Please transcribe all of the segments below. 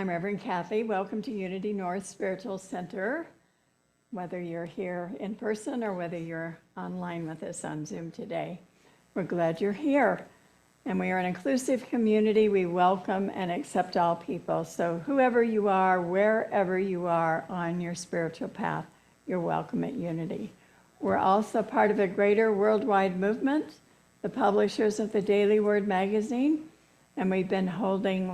I'm Reverend Kathy. Welcome to Unity North Spiritual Center. Whether you're here in person or whether you're online with us on Zoom today, we're glad you're here. And we are an inclusive community. We welcome and accept all people. So whoever you are, wherever you are on your spiritual path, you're welcome at Unity. We're also part of a greater worldwide movement, the publishers of the Daily Word magazine, and we've been holding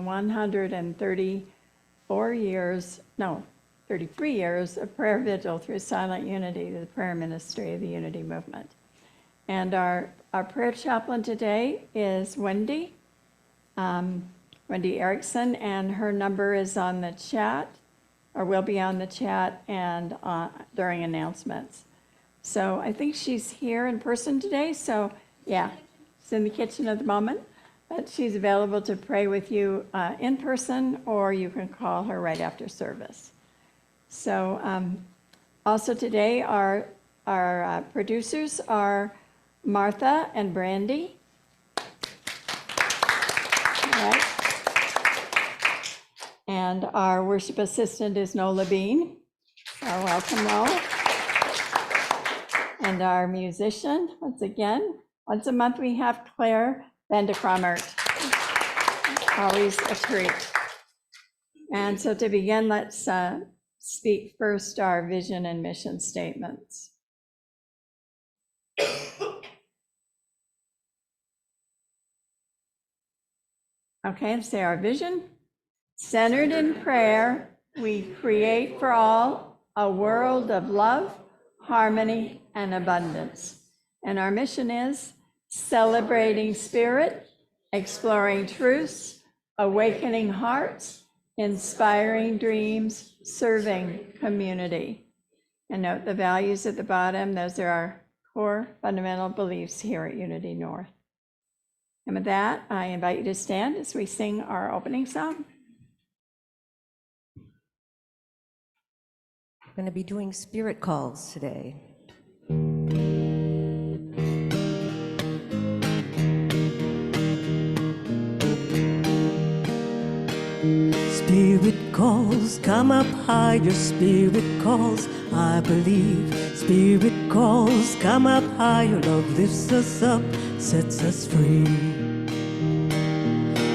33 years of prayer vigil through Silent Unity, the prayer ministry of the Unity movement. And our prayer chaplain today is Wendy Erickson, and her number is on the chat, or will be on the chat and during announcements. So I think she's here in person today, so yeah, she's in the kitchen at the moment, but she's available to pray with you in person, or you can call her right after service. So also today, our producers are Martha and Brandy. Right. And our worship assistant is Nola Bean. So welcome, Nola. And our musician, once a month we have Claire Vandekramert. Always a treat. And so to begin, let's speak first our vision and mission statements. Okay, let's say our vision. Centered in prayer, we create for all a world of love, harmony, and abundance. And our mission is celebrating spirit, exploring truths, awakening hearts, inspiring dreams, serving community. And note the values at the bottom. Those are our core fundamental beliefs here at Unity North. And with that, I invite you to stand as we sing our opening song. We're going to be doing spirit calls today. Spirit calls, come up higher, spirit calls, I believe. Spirit calls, come up higher, love lifts us up, sets us free.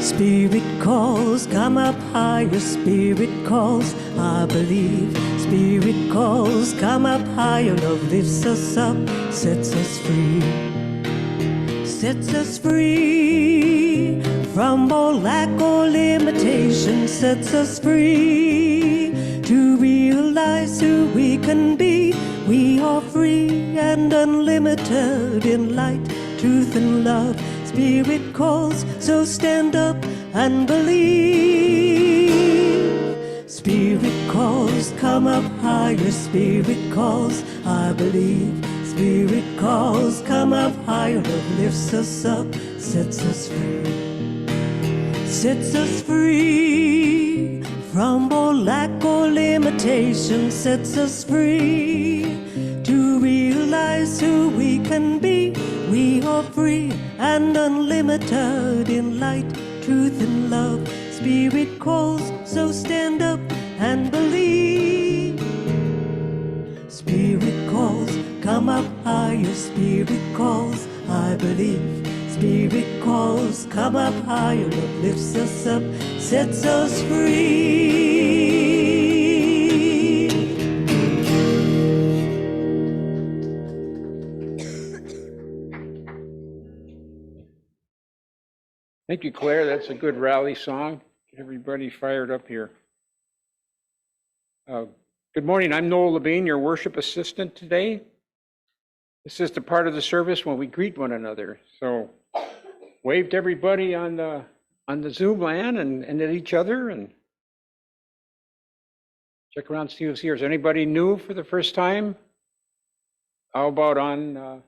Spirit calls, come up higher, spirit calls, I believe. Spirit calls, come up higher, love lifts us up, sets us free. Sets us free from all lack or limitation, sets us free to realize who we can be. We are free and unlimited in light, truth, and love. Spirit calls, so stand up and believe. Spirit calls, come up higher, spirit calls, I believe. Spirit calls, come up higher, love lifts us up, sets us free. Sets us free from all lack or limitation, sets us free to realize who we can be. We are free and unlimited in light, truth, and love. Spirit calls, so stand up and believe. Spirit calls, come up higher, spirit calls, I believe. Spirit calls, come up higher, love lifts us up, sets us free. Thank you, Claire. That's a good rally song. Get everybody fired up here. Good morning. I'm Noel Levine, your worship assistant today. This is the part of the service when we greet one another. So wave to everybody on the Zoom land and at each other, and check around, see who's here. Is anybody new for the first time? How about on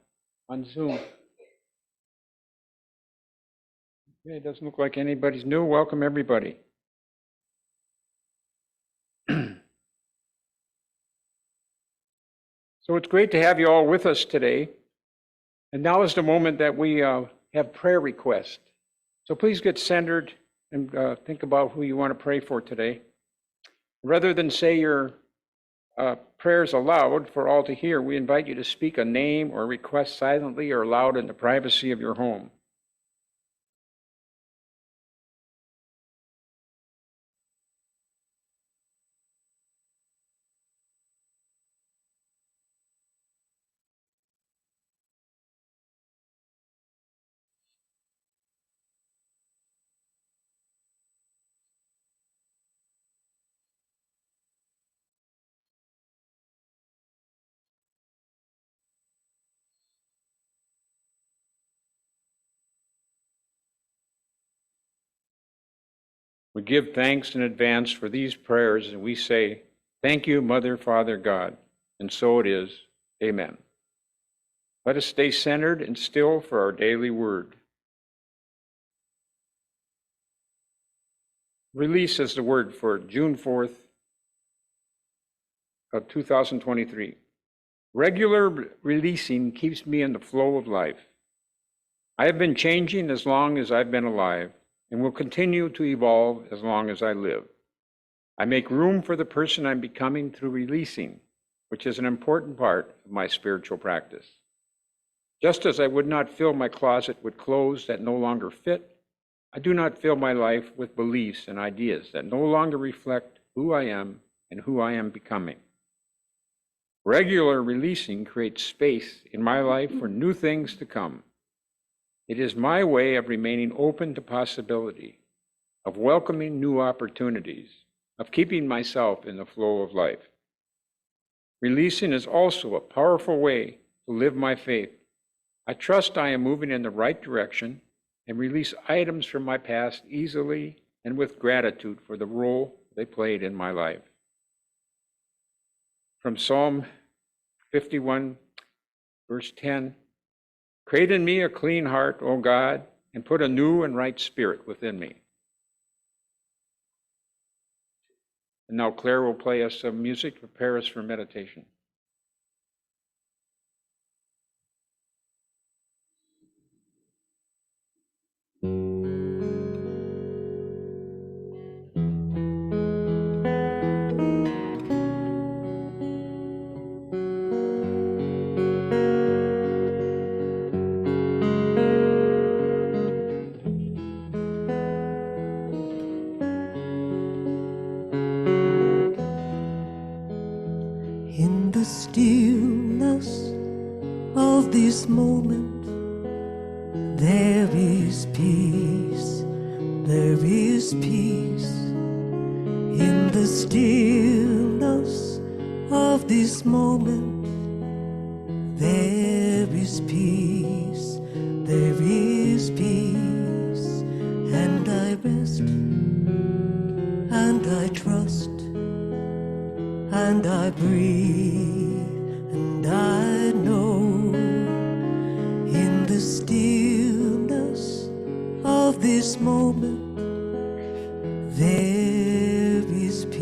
Zoom? Okay, it doesn't look like anybody's new. Welcome, everybody. So it's great to have you all with us today. And now is the moment that we have prayer requests. So please get centered and think about who you want to pray for today. Rather than say your prayers aloud for all to hear, we invite you to speak a name or request silently or aloud in the privacy of your home. We give thanks in advance for these prayers, and we say, "Thank you, Mother, Father, God." And so it is. Amen. Let us stay centered and still for our daily word. Release is the word for June 4th of 2023. Regular releasing keeps me in the flow of life. I have been changing as long as I've been alive and will continue to evolve as long as I live. I make room for the person I'm becoming through releasing, which is an important part of my spiritual practice. Just as I would not fill my closet with clothes that no longer fit, I do not fill my life with beliefs and ideas that no longer reflect who I am and who I am becoming. Regular releasing creates space in my life for new things to come. It is my way of remaining open to possibility, of welcoming new opportunities, of keeping myself in the flow of life. Releasing is also a powerful way to live my faith. I trust I am moving in the right direction and release items from my past easily and with gratitude for the role they played in my life. From Psalm 51, verse 10, "Create in me a clean heart, O God, and put a new and right spirit within me." And now Claire will play us some music to prepare us for meditation. In the stillness of this moment, there is peace, there is peace. In the stillness of this moment, there is peace, there is peace. And I rest, and I trust, and I breathe, and I know in the stillness of this moment there is peace.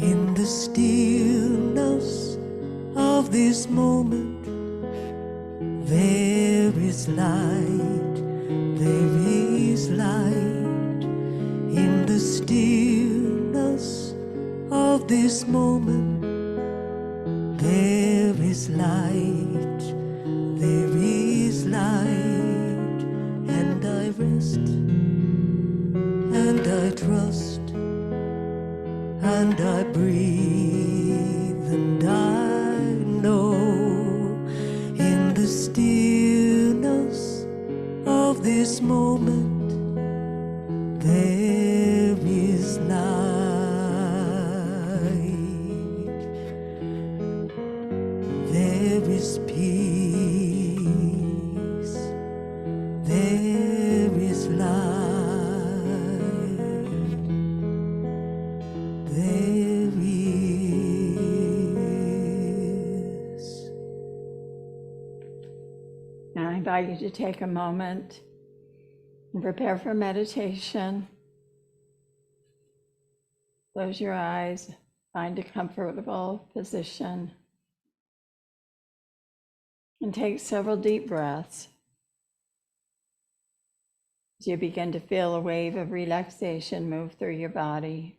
In the stillness of this moment there is light, there is light. In the stillness of this moment, there is light, there is light. And I rest, and I trust, and I breathe, and I know in the stillness of this moment there is light, there is peace, there is light, there is. And I invite you to take a moment and prepare for meditation. Close your eyes, find a comfortable position. And take several deep breaths as you begin to feel a wave of relaxation move through your body.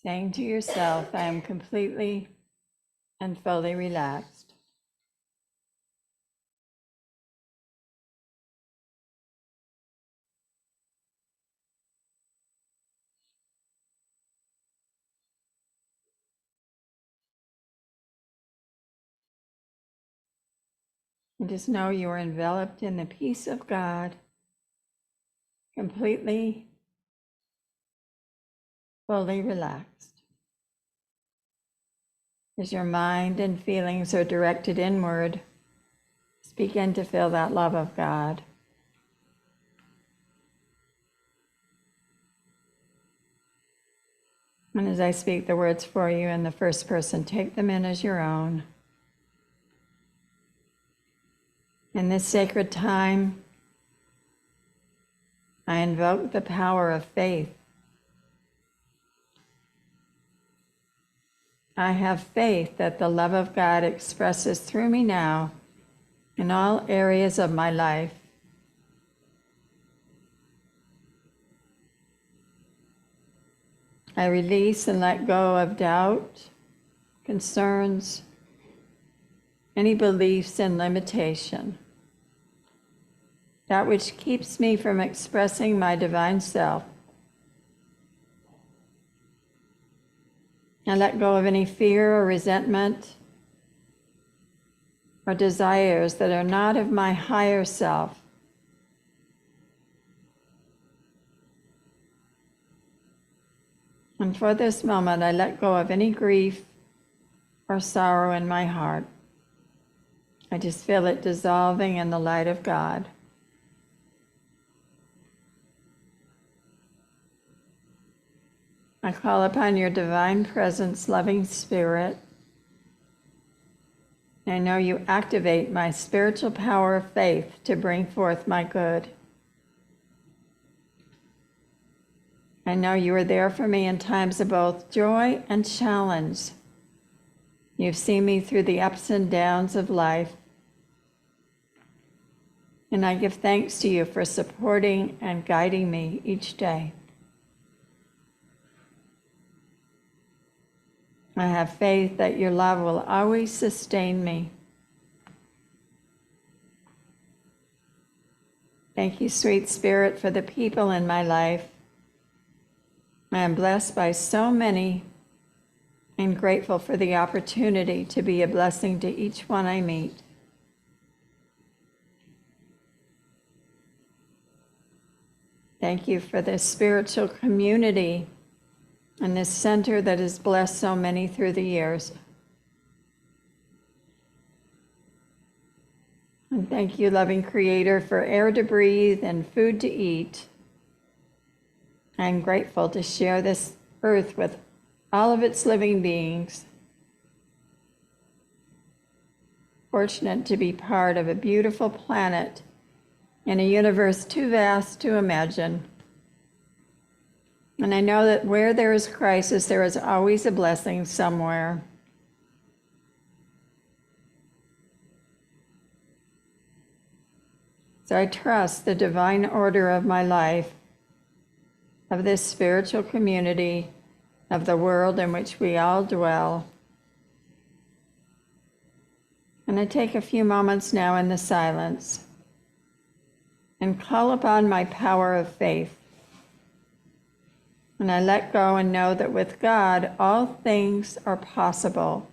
Saying to yourself, I am completely and fully relaxed. And just know you are enveloped in the peace of God, completely, fully relaxed. As your mind and feelings are directed inward, just begin to feel that love of God. And as I speak the words for you in the first person, take them in as your own. In this sacred time, I invoke the power of faith. I have faith that the love of God expresses through me now in all areas of my life. I release and let go of doubt, concerns, any beliefs and limitation, that which keeps me from expressing my divine self. I let go of any fear or resentment or desires that are not of my higher self. And for this moment, I let go of any grief or sorrow in my heart. I just feel it dissolving in the light of God. I call upon your divine presence, loving spirit. I know you activate my spiritual power of faith to bring forth my good. I know you are there for me in times of both joy and challenge. You've seen me through the ups and downs of life. And I give thanks to you for supporting and guiding me each day. I have faith that your love will always sustain me. Thank you, sweet Spirit, for the people in my life. I am blessed by so many and grateful for the opportunity to be a blessing to each one I meet. Thank you for this spiritual community and this center that has blessed so many through the years. And thank you, loving Creator, for air to breathe and food to eat. I'm grateful to share this earth with all of its living beings. Fortunate to be part of a beautiful planet in a universe too vast to imagine. And I know that where there is crisis, there is always a blessing somewhere. So I trust the divine order of my life, of this spiritual community, of the world in which we all dwell. And I take a few moments now in the silence and call upon my power of faith. And I let go and know that with God, all things are possible.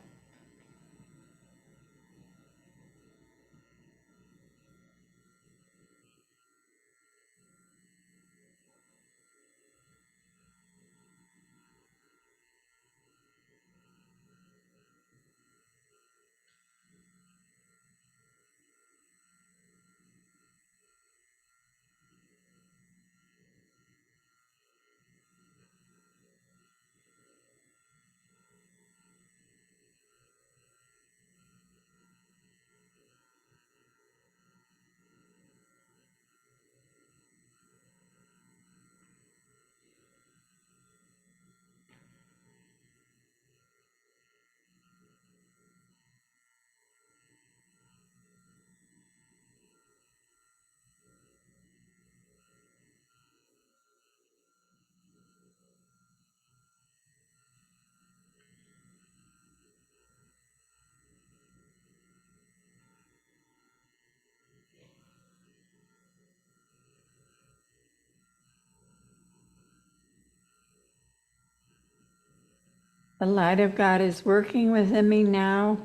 The light of God is working within me now,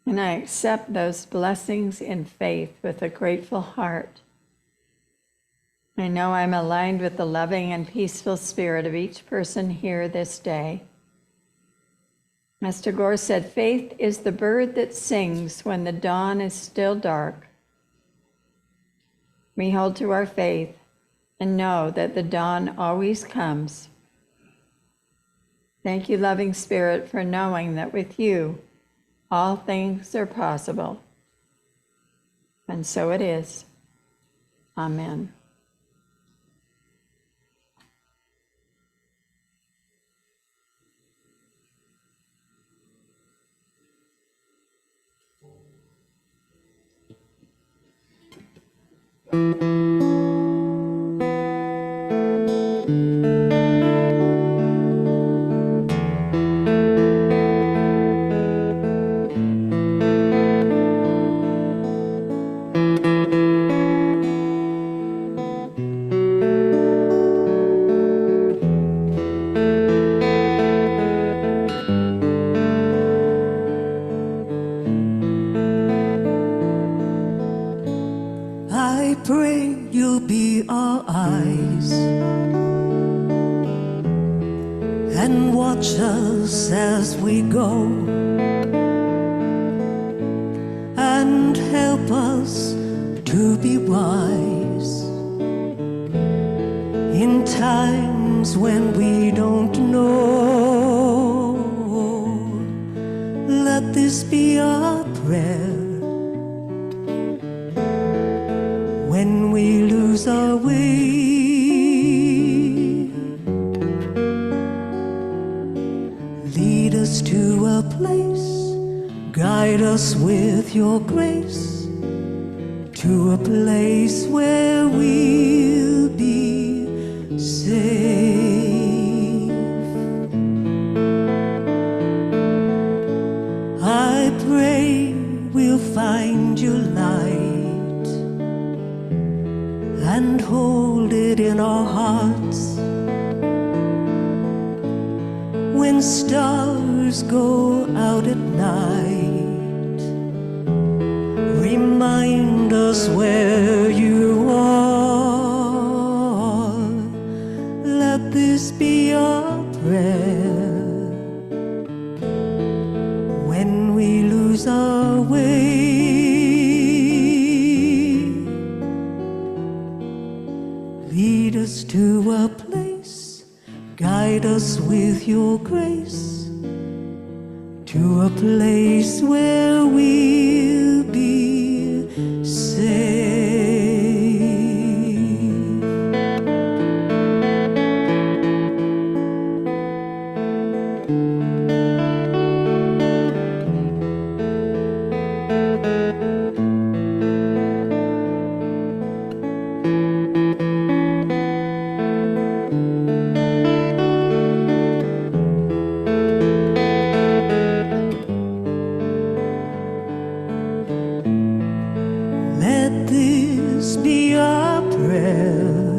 and I accept those blessings in faith with a grateful heart. I know I'm aligned with the loving and peaceful spirit of each person here this day. Master Gore said, faith is the bird that sings when the dawn is still dark. We hold to our faith and know that the dawn always comes. Thank you, loving spirit, for knowing that with you, all things are possible. And so it is. Amen. I pray you'll be our eyes and watch us as we go, and help us to be wise in times when we don't know. Let this be our prayer when we lose our way. Lead us to a place, guide us with your grace, to a place where we'll be safe. I pray we'll find your light and hold it in our hearts. When stars go out at night, remind us where you are. Let this be our prayer when we lose our way. Lead us to a place, guide us with your grace, to a place where we'll be safe. Let this be our prayer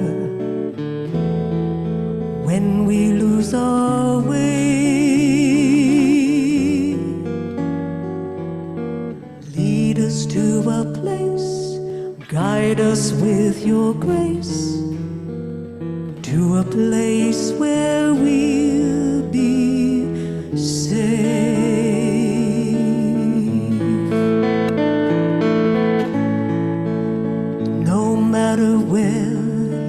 when we lose our way. Lead us to a place, guide us with your grace, to a place where we'll be safe. No matter where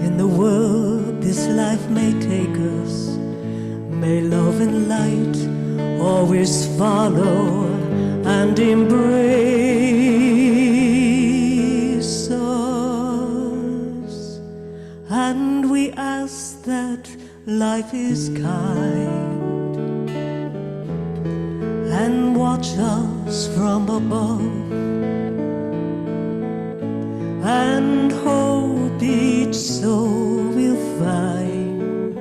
in the world this life may take us, may love and light always follow and embrace us. And we ask that life is kind and watch us from above, and hope each soul will find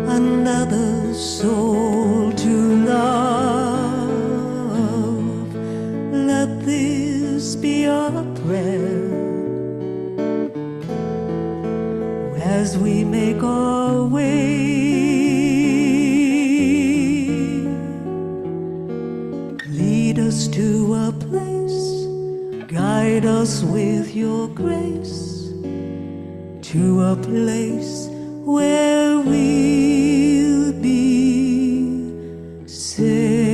another soul to love. Let this be our prayer as we make our way. Guide us with your grace to a place where we'll be safe.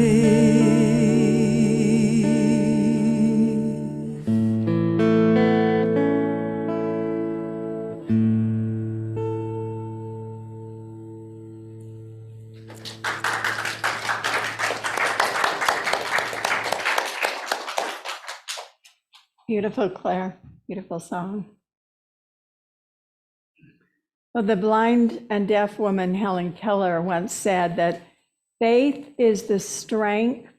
Beautiful, Claire. Beautiful song. Well, the blind and deaf woman Helen Keller once said that faith is the strength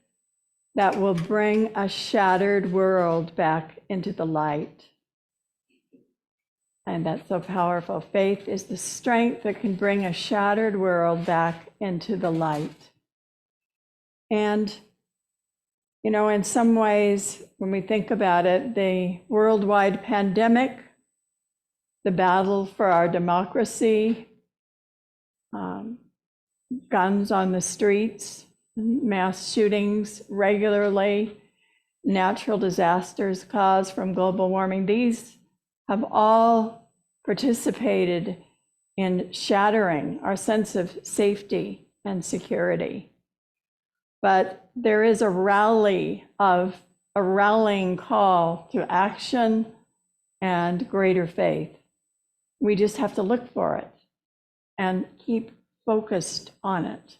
that will bring a shattered world back into the light. And that's so powerful. Faith is the strength that can bring a shattered world back into the light. And, you know, in some ways, when we think about it, the worldwide pandemic, the battle for our democracy, guns on the streets, mass shootings regularly, natural disasters caused from global warming, these have all participated in shattering our sense of safety and security. But there is a rallying call to action and greater faith. We just have to look for it and keep focused on it.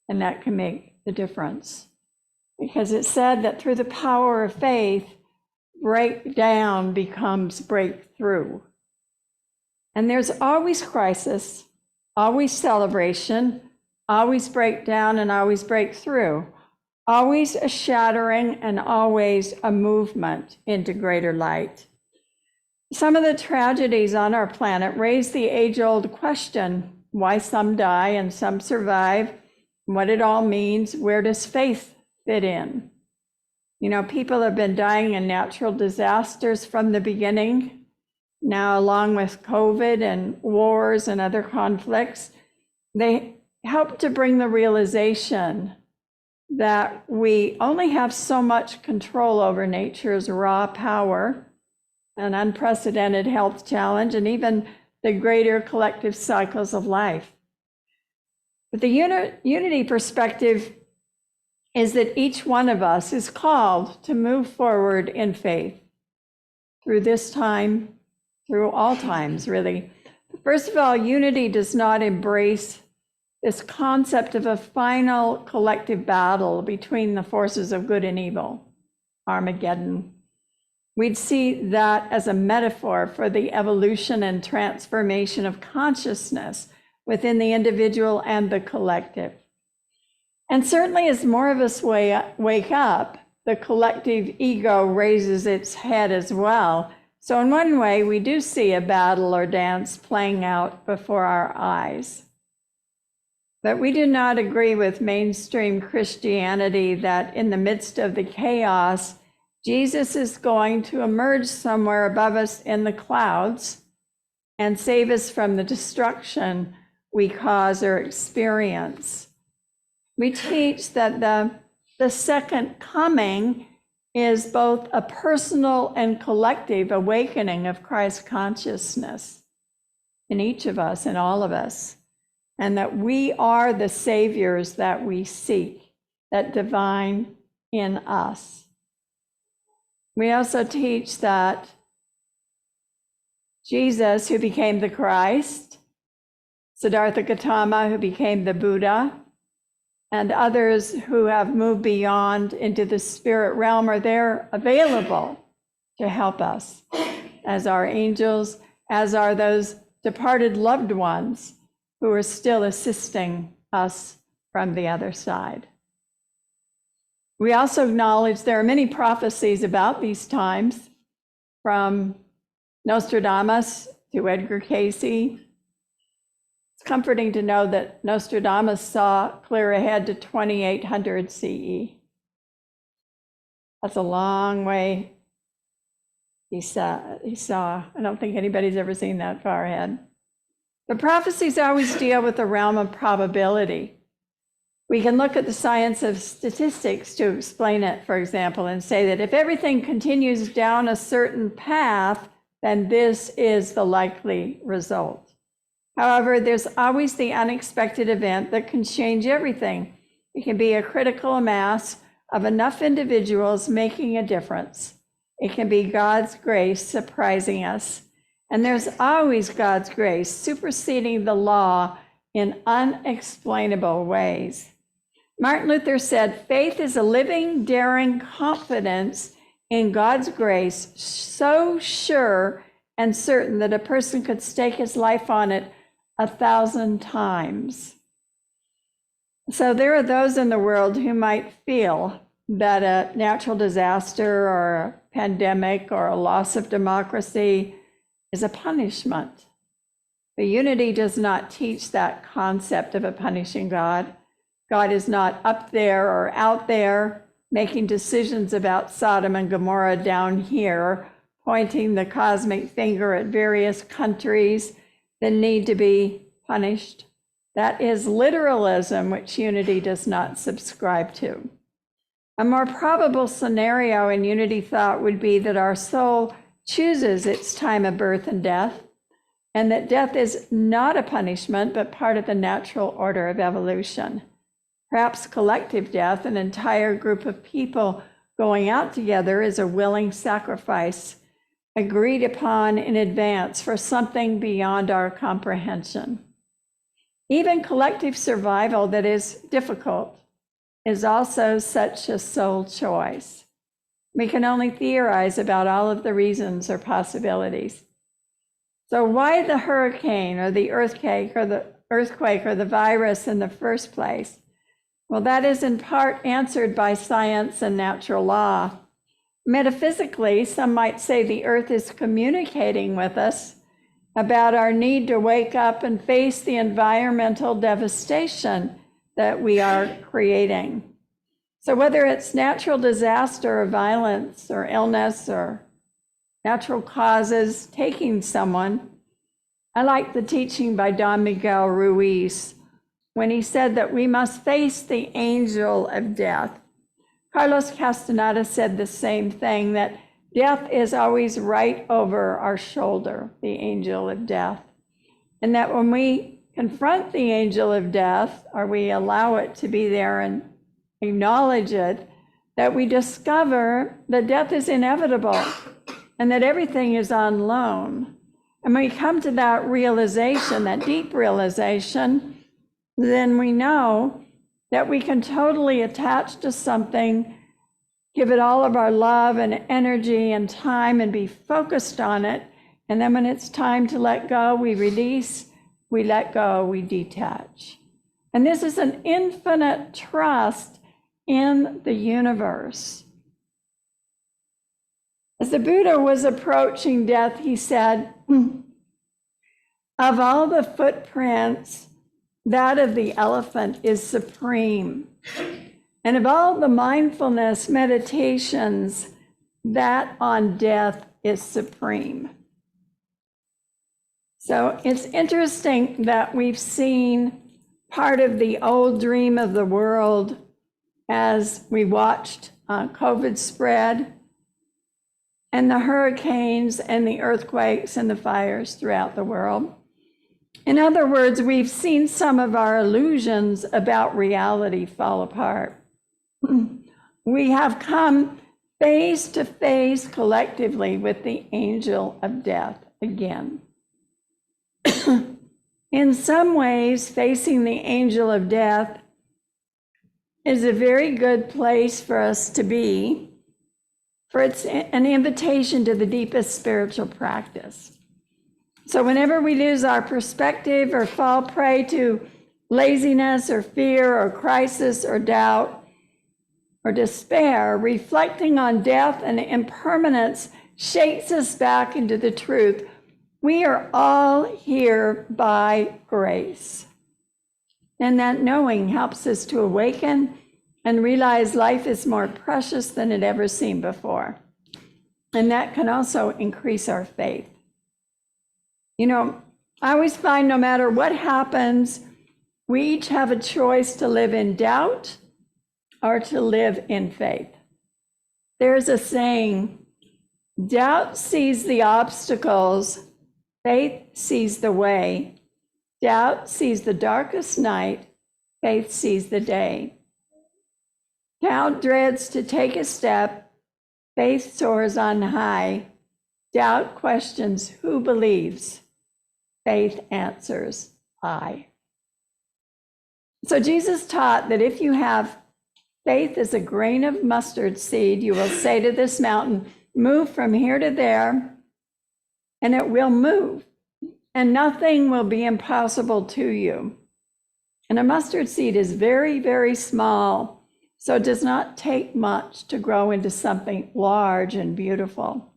And that can make the difference. Because it's said that through the power of faith, breakdown becomes breakthrough. And there's always crisis, always celebration, always breakdown, and always breakthrough. Always a shattering and always a movement into greater light. Some of the tragedies on our planet raise the age-old question, why some die and some survive, what it all means, where does faith fit in? You know, people have been dying in natural disasters from the beginning. Now, along with COVID and wars and other conflicts, they help to bring the realization that we only have so much control over nature's raw power, an unprecedented health challenge, and even the greater collective cycles of life. But the unity perspective is that each one of us is called to move forward in faith through this time, through all times, really. First of all, unity does not embrace this concept of a final collective battle between the forces of good and evil, Armageddon. We'd see that as a metaphor for the evolution and transformation of consciousness within the individual and the collective. And certainly as more of us wake up, the collective ego raises its head as well. So in one way, we do see a battle or dance playing out before our eyes. But we do not agree with mainstream Christianity that in the midst of the chaos, Jesus is going to emerge somewhere above us in the clouds and save us from the destruction we cause or experience. We teach that the second coming is both a personal and collective awakening of Christ consciousness in each of us, in all of us, and that we are the saviors that we seek, that divine in us. We also teach that Jesus, who became the Christ, Siddhartha Gautama, who became the Buddha, and others who have moved beyond into the spirit realm are there available to help us as our angels, as are those departed loved ones who are still assisting us from the other side. We also acknowledge there are many prophecies about these times, from Nostradamus to Edgar Cayce. It's comforting to know that Nostradamus saw clear ahead to 2800 CE. That's a long way he saw. I don't think anybody's ever seen that far ahead. The prophecies always deal with the realm of probability. We can look at the science of statistics to explain it, for example, and say that if everything continues down a certain path, then this is the likely result. However, there's always the unexpected event that can change everything. It can be a critical mass of enough individuals making a difference. It can be God's grace surprising us. And there's always God's grace superseding the law in unexplainable ways. Martin Luther said, faith is a living, daring confidence in God's grace, so sure and certain that a person could stake his life on it 1,000 times. So there are those in the world who might feel that a natural disaster or a pandemic or a loss of democracy is a punishment. The unity does not teach that concept of a punishing God. God is not up there or out there making decisions about Sodom and Gomorrah down here, pointing the cosmic finger at various countries that need to be punished. That is literalism, which unity does not subscribe to. A more probable scenario in unity thought would be that our soul chooses its time of birth and death, and that death is not a punishment, but part of the natural order of evolution. Perhaps collective death, an entire group of people going out together, is a willing sacrifice agreed upon in advance for something beyond our comprehension. Even collective survival that is difficult is also such a soul choice. We can only theorize about all of the reasons or possibilities. So why the hurricane or the earthquake or the virus in the first place? Well, that is in part answered by science and natural law. Metaphysically, some might say the earth is communicating with us about our need to wake up and face the environmental devastation that we are creating. So whether it's natural disaster or violence or illness or natural causes taking someone, I like the teaching by Don Miguel Ruiz when he said that we must face the angel of death. Carlos Castaneda said the same thing, that death is always right over our shoulder, the angel of death. And that when we confront the angel of death, or we allow it to be there and acknowledge it, that we discover that death is inevitable and that everything is on loan. And when we come to that realization, that deep realization, then we know that we can totally attach to something, give it all of our love and energy and time and be focused on it. And then when it's time to let go, we release, we let go, we detach. And this is an infinite trust in the universe. As the Buddha was approaching death, he said, of all the footprints, that of the elephant is supreme. And of all the mindfulness meditations, that on death is supreme. So it's interesting that we've seen part of the old dream of the world as we watched COVID spread, and the hurricanes and the earthquakes and the fires throughout the world. In other words, we've seen some of our illusions about reality fall apart. We have come face to face collectively with the angel of death again. In some ways, facing the angel of death is a very good place for us to be, for it's an invitation to the deepest spiritual practice. So whenever we lose our perspective or fall prey to laziness or fear or crisis or doubt or despair, reflecting on death and impermanence shakes us back into the truth. We are all here by grace. And that knowing helps us to awaken and realize life is more precious than it ever seemed before. And that can also increase our faith. You know, I always find no matter what happens, We each have a choice to live in doubt or to live in faith. There's a saying, doubt sees the obstacles, faith sees the way. Doubt sees the darkest night, faith sees the day. Doubt dreads to take a step, faith soars on high. Doubt questions who believes, faith answers I. So Jesus taught that if you have faith as a grain of mustard seed, you will say to this mountain, move from here to there, and it will move, and nothing will be impossible to you. And a mustard seed is very, very small, so it does not take much to grow into something large and beautiful.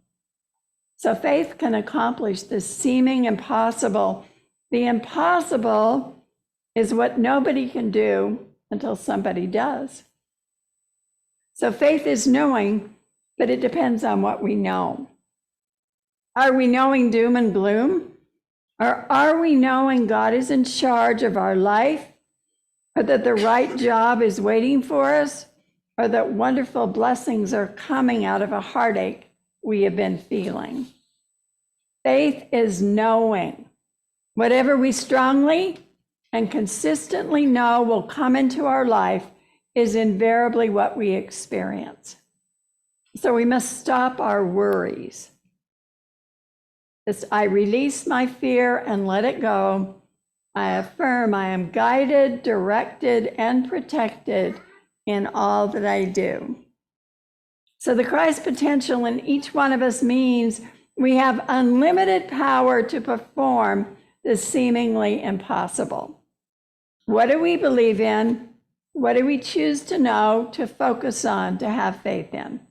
So faith can accomplish this seeming impossible. The impossible is what nobody can do until somebody does. So faith is knowing, but it depends on what we know. Are we knowing doom and gloom? Or are we knowing God is in charge of our life, or that the right job is waiting for us, or that wonderful blessings are coming out of a heartache we have been feeling? Faith is knowing. Whatever we strongly and consistently know will come into our life is invariably what we experience. So we must stop our worries. I release my fear and let it go. I affirm I am guided, directed, and protected in all that I do. So the Christ potential in each one of us means we have unlimited power to perform the seemingly impossible. What do we believe in? What do we choose to know, to focus on, to have faith in?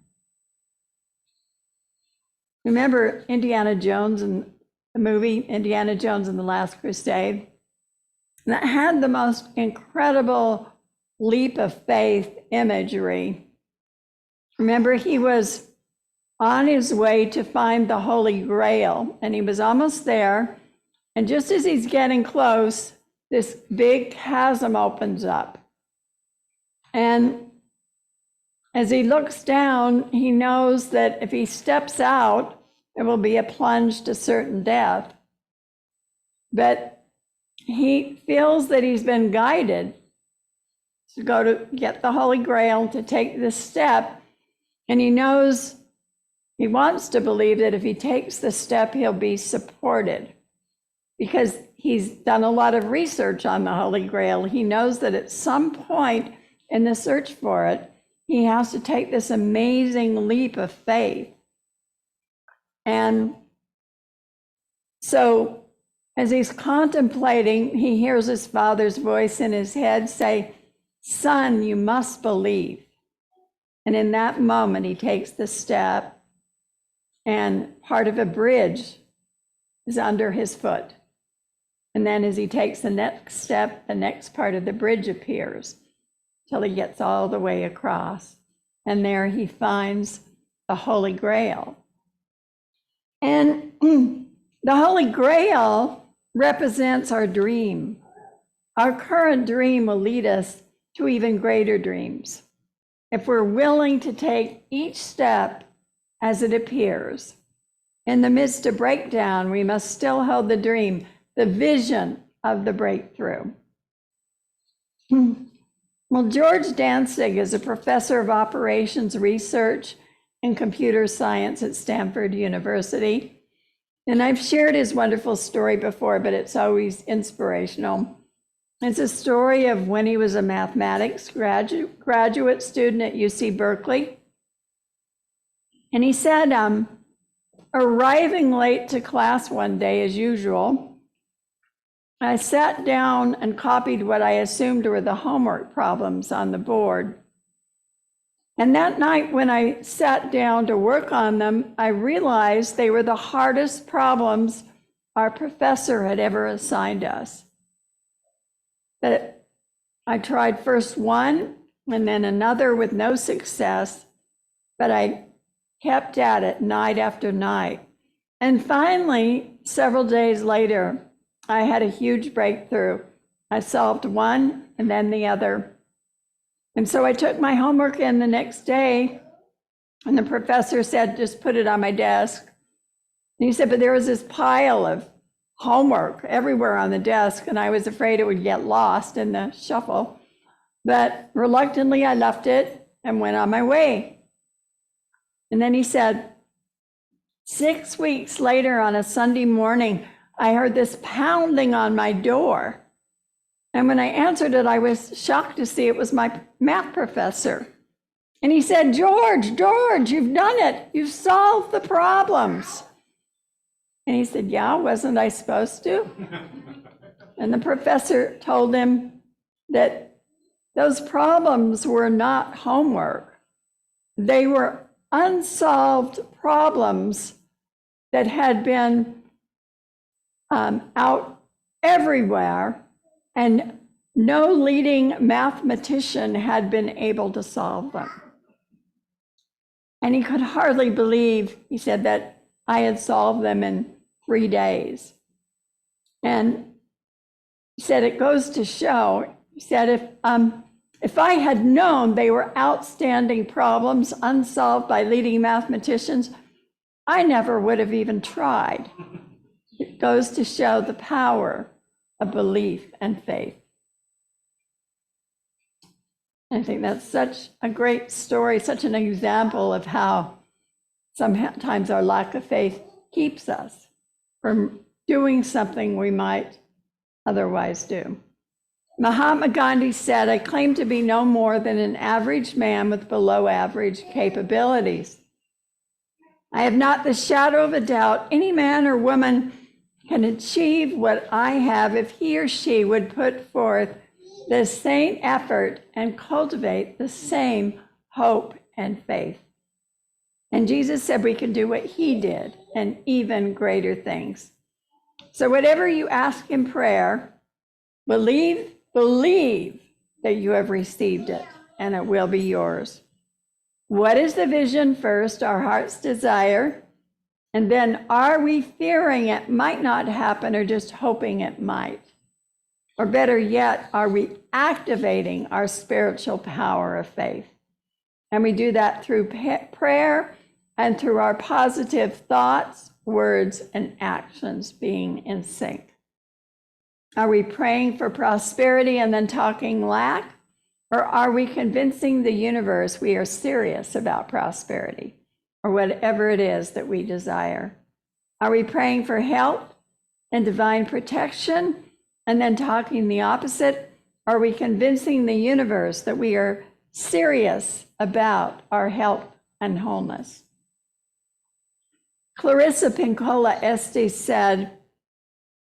Remember Indiana Jones and the movie Indiana Jones and the Last Crusade? That had the most incredible leap of faith imagery. Remember, he was on his way to find the Holy Grail, and he was almost there. And just as he's getting close, this big chasm opens up. And as he looks down, he knows that if he steps out, there will be a plunge to certain death. But he feels that he's been guided to go to get the Holy Grail, to take this step. And he knows, he wants to believe that if he takes the step, he'll be supported. Because he's done a lot of research on the Holy Grail. He knows that at some point in the search for it, he has to take this amazing leap of faith. And so as he's contemplating, he hears his father's voice in his head say, "Son, you must believe." And in that moment, he takes the step, and part of a bridge is under his foot. And then as he takes the next step, the next part of the bridge appears till he gets all the way across. And there he finds the Holy Grail. And the Holy Grail represents our dream. Our current dream will lead us to even greater dreams if we're willing to take each step as it appears. In the midst of breakdown, we must still hold the dream, the vision of the breakthrough. Well, George Danzig is a professor of operations research and computer science at Stanford University. And I've shared his wonderful story before, but it's always inspirational. It's a story of when he was a mathematics graduate student at UC Berkeley. And he said, arriving late to class one day as usual, I sat down and copied what I assumed were the homework problems on the board. And that night when I sat down to work on them, I realized they were the hardest problems our professor had ever assigned us. But I tried first one and then another with no success, but I kept at it night after night. And finally, several days later, I had a huge breakthrough. I solved one and then the other. And so I took my homework in the next day, and the professor said, just put it on my desk. And he said, but there was this pile of homework everywhere on the desk, and I was afraid it would get lost in the shuffle. But reluctantly, I left it and went on my way. And then he said, 6 weeks later on a Sunday morning, I heard this pounding on my door. And when I answered it, I was shocked to see it was my math professor. And he said, George, you've done it. You've solved the problems. And he said, yeah, wasn't I supposed to? And the professor told him that those problems were not homework. They were unsolved problems that had been out everywhere, and no leading mathematician had been able to solve them. And he could hardly believe, he said, that I had solved them in 3 days. And he said, it goes to show, he said, if I had known they were outstanding problems unsolved by leading mathematicians, I never would have even tried. It goes to show the power of belief and faith. I think that's such a great story, such an example of how sometimes our lack of faith keeps us from doing something we might otherwise do. Mahatma Gandhi said, I claim to be no more than an average man with below average capabilities. I have not the shadow of a doubt any man or woman can achieve what I have if he or she would put forth the same effort and cultivate the same hope and faith. And Jesus said we can do what he did and even greater things. So whatever you ask in prayer, believe that you have received it and it will be yours. What is the vision first? Our heart's desire. And then are we fearing it might not happen or just hoping it might? Or better yet, are we activating our spiritual power of faith? And we do that through prayer and through our positive thoughts, words, and actions being in sync. Are we praying for prosperity and then talking lack? Or are we convincing the universe we are serious about prosperity or whatever it is that we desire? Are we praying for help and divine protection and then talking the opposite? Are we convincing the universe that we are serious about our health and wholeness? Clarissa Pinkola Estes said,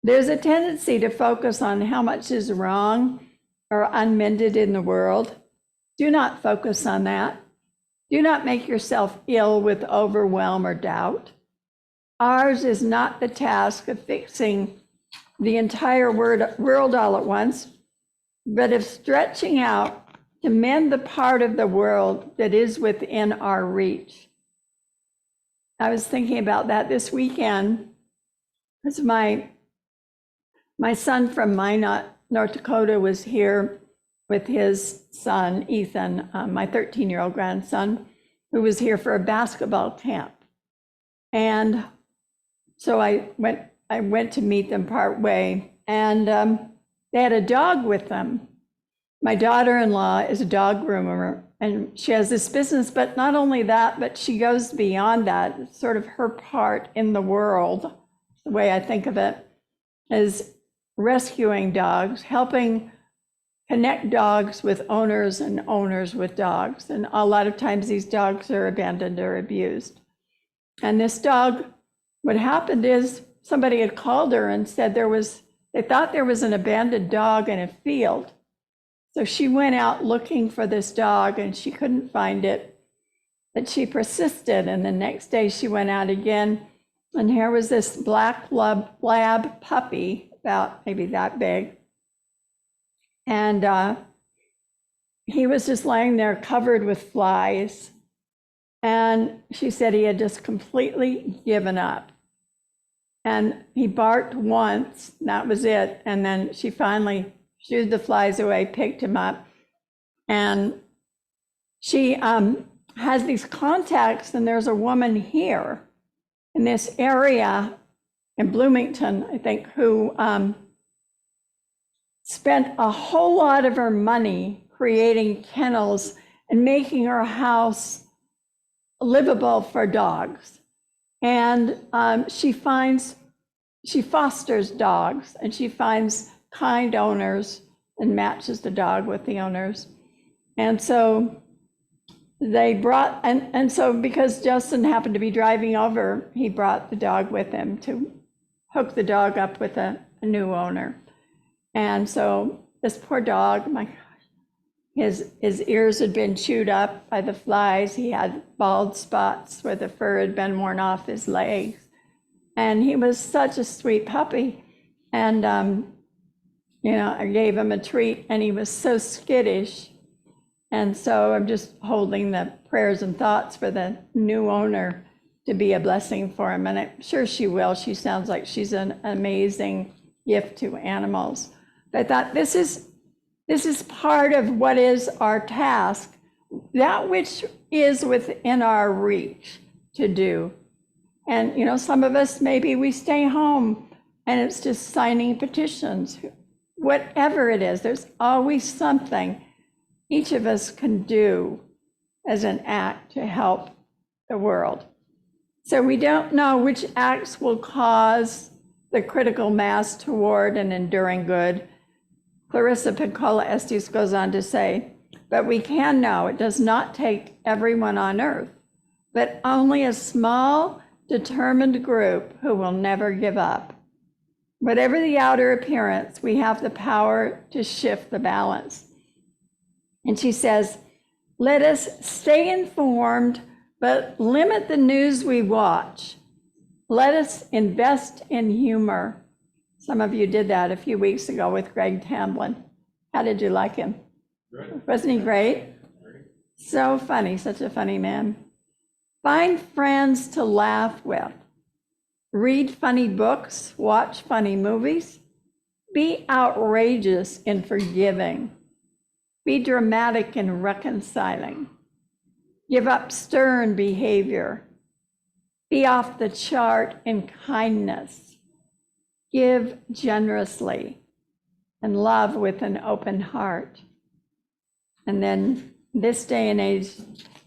there's a tendency to focus on how much is wrong or unmended in the world. Do not focus on that. Do not make yourself ill with overwhelm or doubt. Ours is not the task of fixing the entire world all at once, but of stretching out to mend the part of the world that is within our reach. I was thinking about that this weekend because my son from Minot, North Dakota, was here with his son, Ethan, my 13-year-old grandson, who was here for a basketball camp. And so I went to meet them part way, and they had a dog with them. My daughter-in-law is a dog groomer, and she has this business, but not only that, but she goes beyond that. It's sort of her part in the world, the way I think of it, is rescuing dogs, helping connect dogs with owners and owners with dogs. And a lot of times these dogs are abandoned or abused. And this dog, what happened is somebody had called her and said they thought there was an abandoned dog in a field. So she went out looking for this dog and she couldn't find it, but she persisted. And the next day she went out again, and here was this black lab puppy, about maybe that big. And he was just laying there covered with flies. And she said he had just completely given up. And he barked once, and that was it. And then she shooed the flies away, picked him up. And she has these contacts, and there's a woman here in this area in Bloomington, I think, who spent a whole lot of her money creating kennels and making her house livable for dogs. And she fosters dogs, and she finds kind owners and matches the dog with the owners. And so they brought, and so because Justin happened to be driving over, he brought the dog with him to hook the dog up with a new owner. And so this poor dog, my gosh, his ears had been chewed up by the flies. He had bald spots where the fur had been worn off his legs. And he was such a sweet puppy. And, I gave him a treat, and he was so skittish. And so I'm just holding the prayers and thoughts for the new owner to be a blessing for him. And I'm sure she will. She sounds like she's an amazing gift to animals. But I thought this is part of what is our task, that which is within our reach to do. And, some of us, maybe we stay home and it's just signing petitions. Whatever it is, there's always something each of us can do as an act to help the world. So we don't know which acts will cause the critical mass toward an enduring good. Clarissa Pinkola Estes goes on to say, but we can know it does not take everyone on earth, but only a small, determined group who will never give up. Whatever the outer appearance, we have the power to shift the balance. And she says, let us stay informed, but limit the news we watch. Let us invest in humor. Some of you did that a few weeks ago with Greg Tamblyn. How did you like him? Great. Wasn't he great? Great. So funny, such a funny man. Find friends to laugh with. Read funny books, watch funny movies. Be outrageous in forgiving. Be dramatic in reconciling. Give up stern behavior. Be off the chart in kindness. Give generously and love with an open heart. And then this day and age,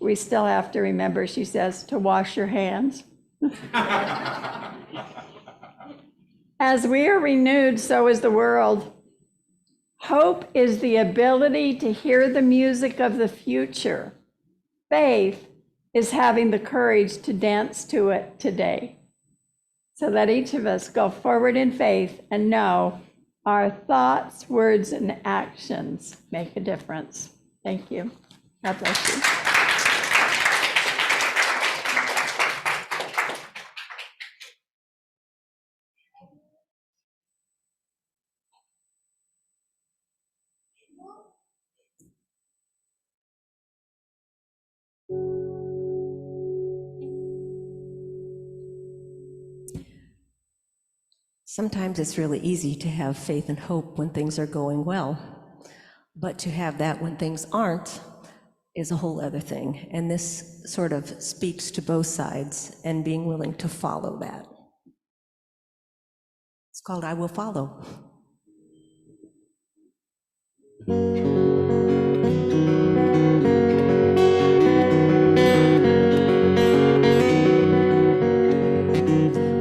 we still have to remember, she says, to wash your hands. As we are renewed, so is the world. Hope is the ability to hear the music of the future. Faith is having the courage to dance to it today. So that each of us go forward in faith and know our thoughts, words, and actions make a difference. Thank you. God bless you. Sometimes it's really easy to have faith and hope when things are going well, but to have that when things aren't is a whole other thing. And this sort of speaks to both sides and being willing to follow that. It's called I Will Follow.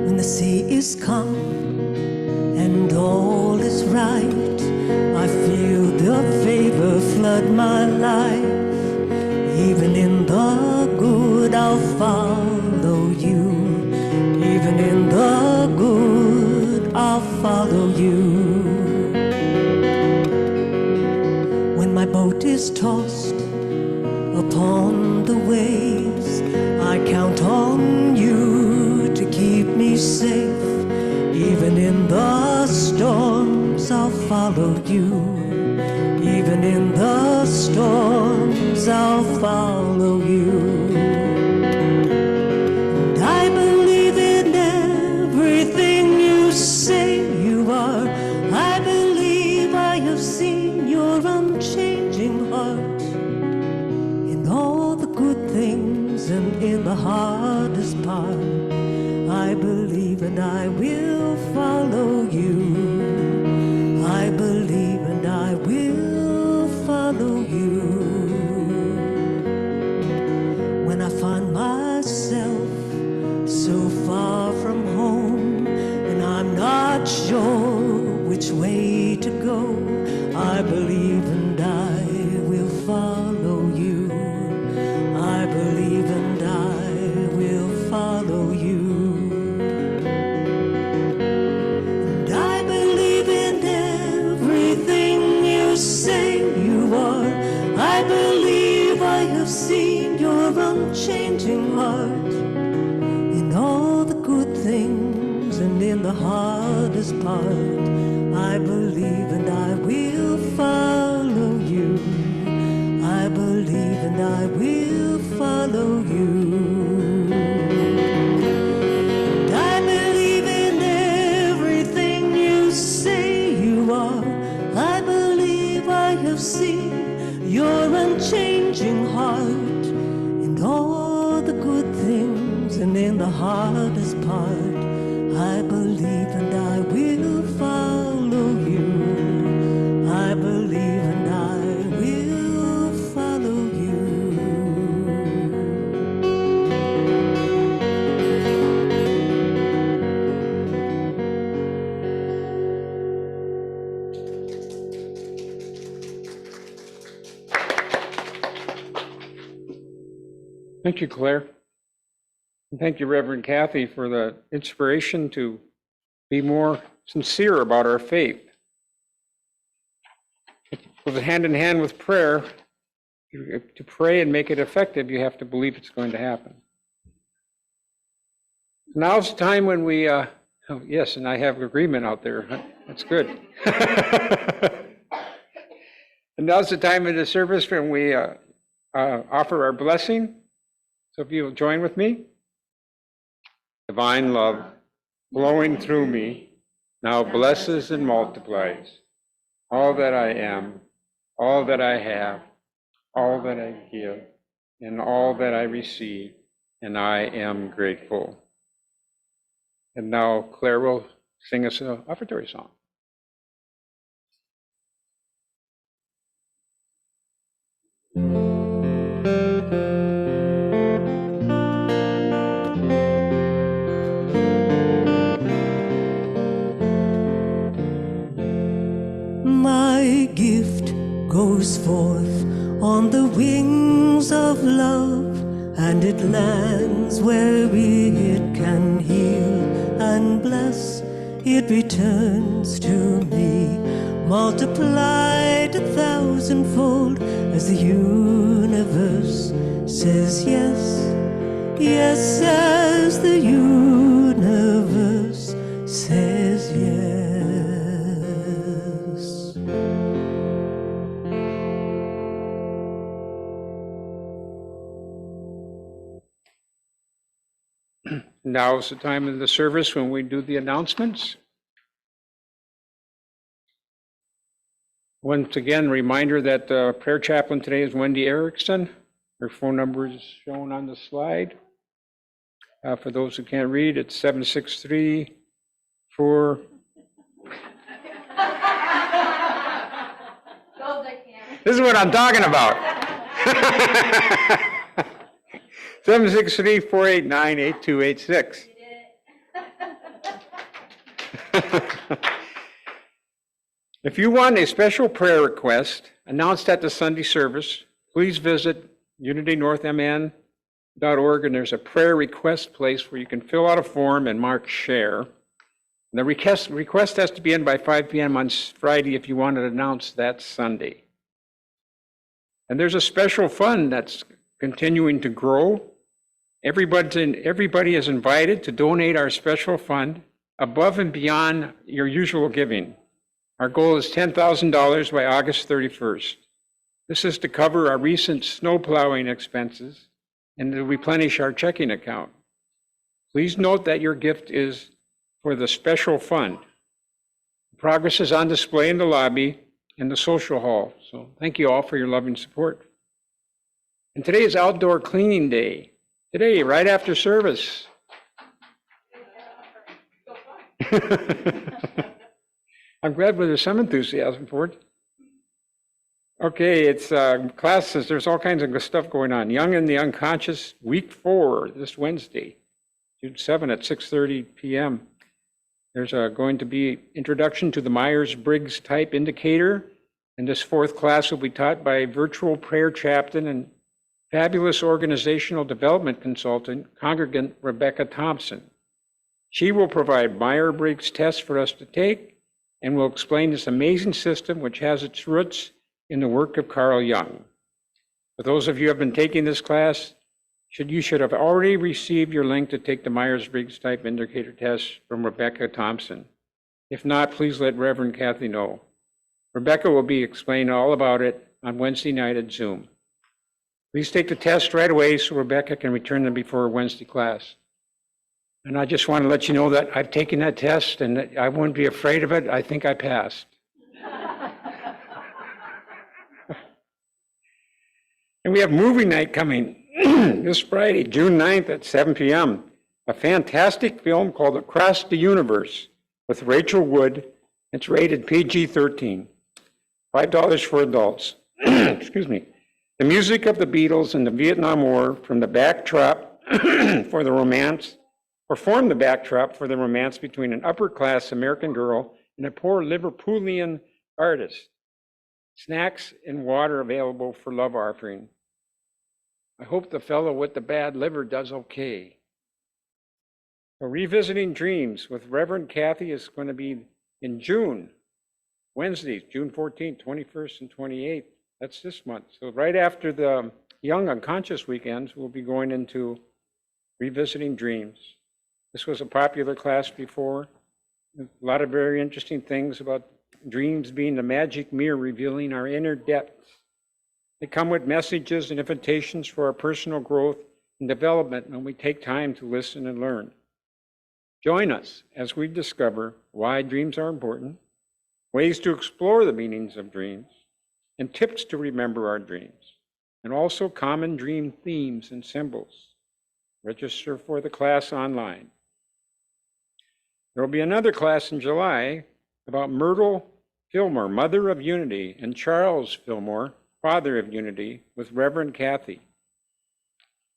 When the sea is calm and all is right, I feel the favor flood my life. Even in the good, I'll follow you. Even in the good, I'll follow you. When my boat is tossed upon the waves, I count on you to keep me safe. Even in the storms, I'll follow you. Even in the storms, I'll follow you. And I believe in everything you say you are. I believe I have seen in the hardest part. I believe and I will follow you. I believe and I will follow you. When I find myself so far from home and I'm not sure which way to go, I believe and I will follow you. I believe and I will follow you. And I believe in everything you say you are. I believe I have seen your unchanging heart in all the good things and in the hardest part. I believe and I will follow you. I believe and I will follow you. And I believe in everything you say you are. I believe I have seen your unchanging heart in all the good things and in the hardest part. I believe and I will follow you. I believe and I will follow you. Thank you, Claire. And thank you, Reverend Kathy, for the inspiration to be more sincere about our faith. It goes hand in hand with prayer. To pray and make it effective, you have to believe it's going to happen. Now's the time when we, oh, yes, and I have agreement out there. That's good. And now's the time in the service when we offer our blessing. So if you will join with me. Divine love flowing through me now blesses and multiplies all that I am, all that I have, all that I give, and all that I receive, and I am grateful. And now Claire will sing us an offertory song. My gift goes forth on the wings of love, and it lands where it can heal and bless. It returns to me, multiplied 1,000-fold, as the universe says yes, yes, as the universe says yes. Now is the time of the service when we do the announcements. Once again, reminder that the prayer chaplain today is Wendy Erickson. Her phone number is shown on the slide. For those who can't read, it's 763-4. This is what I'm talking about. 763-489-8286. If you want a special prayer request announced at the Sunday service, please visit unitynorthmn.org, and there's a prayer request place where you can fill out a form and mark share. And the request has to be in by 5 p.m. on Friday if you want it announced that Sunday. And there's a special fund that's continuing to grow. Everybody is invited to donate our special fund above and beyond your usual giving. Our goal is $10,000 by August 31st. This is to cover our recent snow plowing expenses and to replenish our checking account. Please note that your gift is for the special fund. Progress is on display in the lobby and the social hall. So thank you all for your loving support. And today is Outdoor Cleaning Day. today, right after service. I'm glad there's some enthusiasm for it. Okay, it's classes. There's all kinds of stuff going on. Young and the Unconscious, week 4, this Wednesday, June 7 at 6:30 p.m. There's going to be introduction to the Myers-Briggs type indicator, and this 4th class will be taught by virtual prayer chaplain and fabulous organizational development consultant, congregant Rebecca Thompson. She will provide Myers-Briggs tests for us to take and will explain this amazing system which has its roots in the work of Carl Jung. For those of you who have been taking this class, you should have already received your link to take the Myers-Briggs type indicator test from Rebecca Thompson. If not, please let Reverend Kathy know. Rebecca will be explaining all about it on Wednesday night at Zoom. Please take the test right away so Rebecca can return them before Wednesday class. And I just want to let you know that I've taken that test and that I wouldn't be afraid of it. I think I passed. And we have movie night coming this Friday, June 9th at 7 p.m. A fantastic film called Across the Universe with Rachel Wood. It's rated PG-13. $5 for adults. Excuse me. The music of the Beatles and the Vietnam War from the backdrop for the romance, or form the backdrop for the romance between an upper-class American girl and a poor Liverpoolian artist. Snacks and water available for love offering. I hope the fellow with the bad liver does okay. So Revisiting Dreams with Reverend Kathy is going to be in June, Wednesdays, June 14th, 21st, and 28th. That's this month. So right after the Young Unconscious weekends, we'll be going into Revisiting Dreams. This was a popular class before. A lot of very interesting things about dreams being the magic mirror revealing our inner depths. They come with messages and invitations for our personal growth and development when we take time to listen and learn. Join us as we discover why dreams are important, ways to explore the meanings of dreams, and tips to remember our dreams, and also common dream themes and symbols. Register for the class online. There will be another class in July about Myrtle Fillmore, Mother of Unity, and Charles Fillmore, Father of Unity, with Reverend Kathy.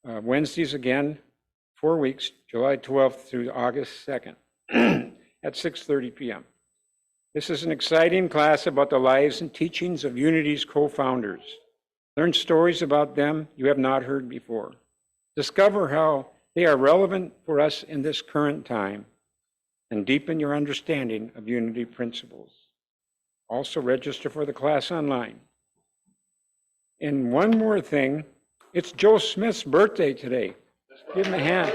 Wednesdays again, 4 weeks, July 12th through August 2nd at 6:30 p.m. This is an exciting class about the lives and teachings of Unity's co-founders. Learn stories about them you have not heard before. Discover how they are relevant for us in this current time, and deepen your understanding of Unity principles. Also register for the class online. And one more thing, it's Joe Smith's birthday today. Give him a hand.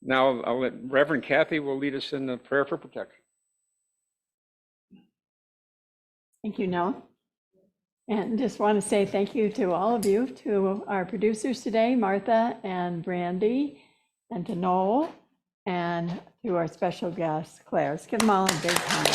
Now I'll let Reverend Kathy will lead us in the prayer for protection. Thank you, Noah. And just want to say thank you to all of you, to our producers today, Martha and Brandy, and to Noel, and to our special guest, Claire. Let's give them all a big hand.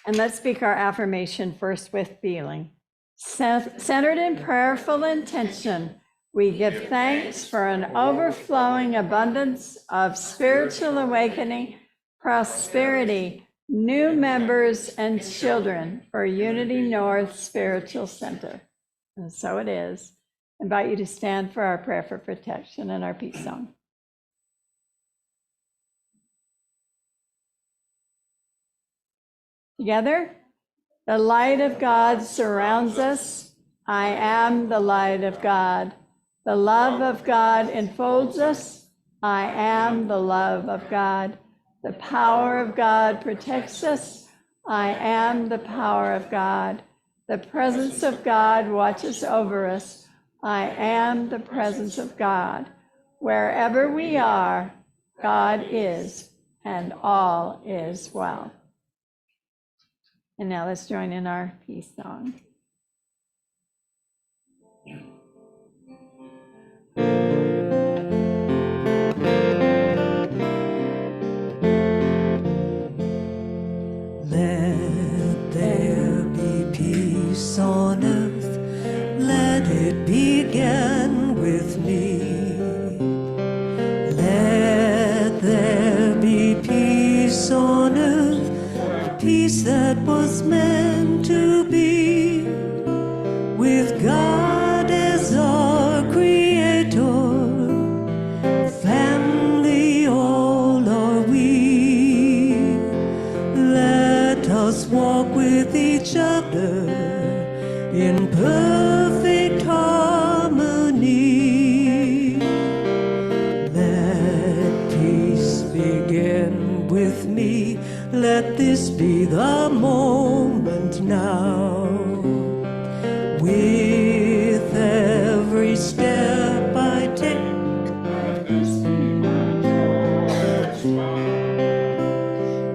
And let's speak our affirmation first with feeling. Centered in prayerful intention, we give thanks for an overflowing abundance of spiritual awakening, prosperity, new members and children for Unity North Spiritual Center. And so it is. I invite you to stand for our prayer for protection and our peace song. Together, the light of God surrounds us. I am the light of God. The love of God enfolds us. I am the love of God. The power of God protects us. I am the power of God. The presence of God watches over us. I am the presence of God. Wherever we are, God is, and all is well. And now let's join in our peace song. Let there be peace on earth, let it begin with me. Let there be peace on earth, peace that was meant to be, with God as our creator, family all are we. Let us walk with each other in perfect harmony. Let peace begin with me. Let this be the moment now. With every step I take,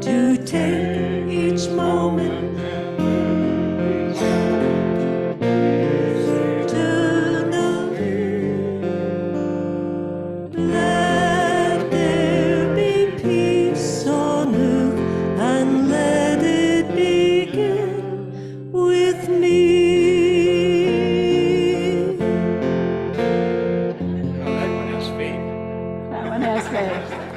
to take each moment eternally. Let there be peace on earth, and let it begin with me. That one has faith. That one has faith.